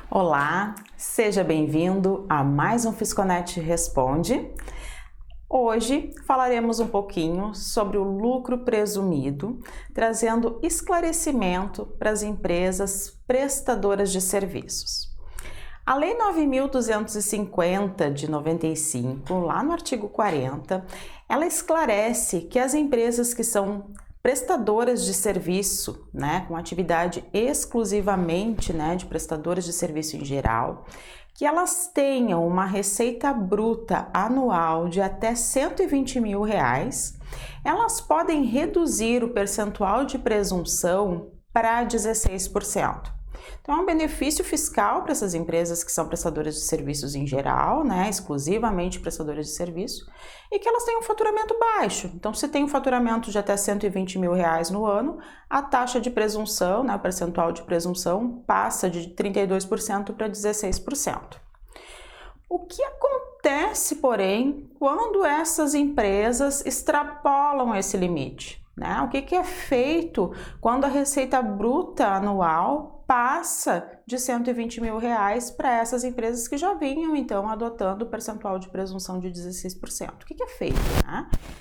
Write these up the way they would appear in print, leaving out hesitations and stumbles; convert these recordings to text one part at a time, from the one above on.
Olá, seja bem-vindo a mais um Fisconet Responde. Hoje falaremos um pouquinho sobre o lucro presumido, trazendo esclarecimento para as empresas prestadoras de serviços. A Lei 9.250 de 95, lá no artigo 40, ela esclarece que as empresas que são prestadoras de serviço, com atividade exclusivamente, de prestadoras de serviço em geral, que elas tenham uma receita bruta anual de até R$120 mil, elas podem reduzir o percentual de presunção para 16%. Então, é um benefício fiscal para essas empresas que são prestadoras de serviços em geral, exclusivamente prestadoras de serviço, e que elas têm um faturamento baixo. Então, se tem um faturamento de até R$120 mil no ano, a taxa de presunção, o percentual de presunção, passa de 32% para 16%. O que acontece, porém, quando essas empresas extrapolam esse limite? O que é feito quando a receita bruta anual passa de R$120 mil para essas empresas que já vinham, então, adotando o percentual de presunção de 16%? O que é feito?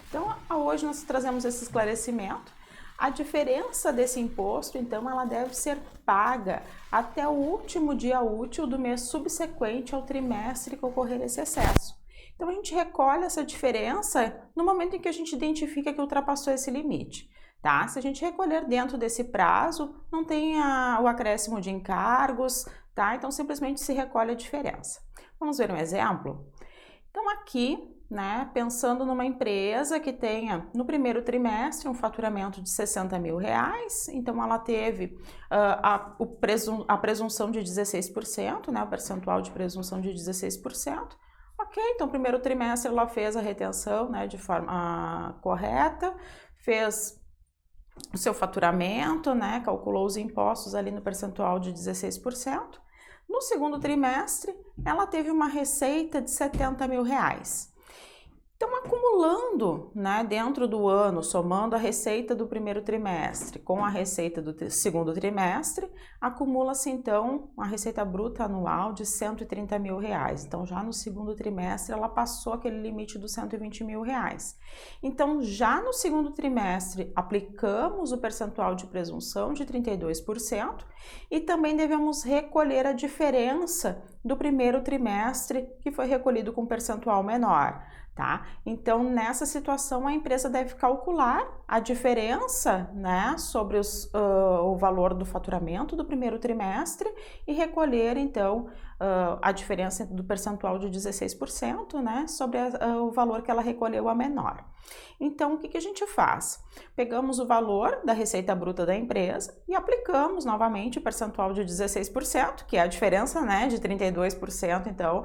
Então, hoje nós trazemos esse esclarecimento. A diferença desse imposto, então, ela deve ser paga até o último dia útil do mês subsequente ao trimestre que ocorrer esse excesso. Então, a gente recolhe essa diferença no momento em que a gente identifica que ultrapassou esse limite, tá? Se a gente recolher dentro desse prazo, não tem o acréscimo de encargos, tá? Então, simplesmente se recolhe a diferença. Vamos ver um exemplo? Então, aqui, pensando numa empresa que tenha, no primeiro trimestre, um faturamento de R$60 mil, então ela teve a presunção de 16%, o percentual de presunção de 16%. Ok, então, primeiro trimestre ela fez a retenção de forma correta, fez o seu faturamento, calculou os impostos ali no percentual de 16%. No segundo trimestre, ela teve uma receita de R$70 mil. Então, acumulando, dentro do ano, somando a receita do primeiro trimestre com a receita do segundo trimestre, acumula-se, então, uma receita bruta anual de R$130 mil. Então, já no segundo trimestre, ela passou aquele limite dos R$120 mil. Então, já no segundo trimestre, aplicamos o percentual de presunção de 32% e também devemos recolher a diferença do primeiro trimestre, que foi recolhido com percentual menor. Tá? Então, nessa situação, a empresa deve calcular a diferença, sobre o valor do faturamento do primeiro trimestre e recolher, então, a diferença do percentual de 16%, sobre o valor que ela recolheu a menor. Então, o que a gente faz? Pegamos o valor da receita bruta da empresa e aplicamos novamente o percentual de 16%, que é a diferença, de 32%, então,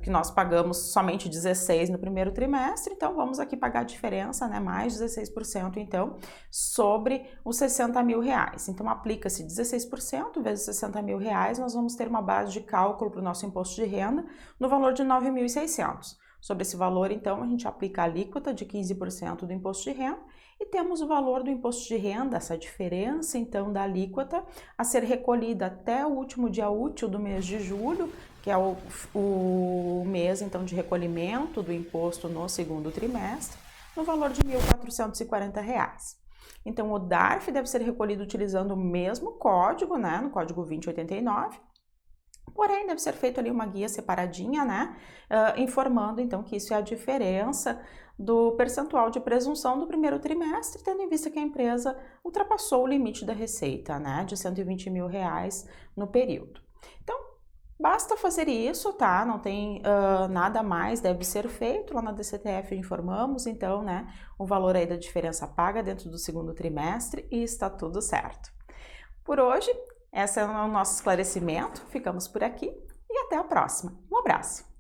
que nós pagamos somente 16% no primeiro trimestre, então vamos aqui pagar a diferença, mais 16%, então, sobre os R$60 mil. Então, aplica-se 16% vezes R$60 mil, nós vamos ter uma base de cálculo para o nosso imposto de renda no valor de 9.600. Sobre esse valor, então, a gente aplica a alíquota de 15% do imposto de renda e temos o valor do imposto de renda, essa diferença, então, da alíquota a ser recolhida até o último dia útil do mês de julho, que é o mês, então, de recolhimento do imposto no segundo trimestre, no valor de R$ 1.440. Então, o DARF deve ser recolhido utilizando o mesmo código, no código 2089, porém, deve ser feito ali uma guia separadinha, informando, então, que isso é a diferença do percentual de presunção do primeiro trimestre, tendo em vista que a empresa ultrapassou o limite da receita, de R$120 mil no período. Então, basta fazer isso, tá? Não tem nada mais, deve ser feito. Lá na DCTF informamos, então, o valor aí da diferença paga dentro do segundo trimestre e está tudo certo. Por hoje, esse é o nosso esclarecimento. Ficamos por aqui e até a próxima. Um abraço!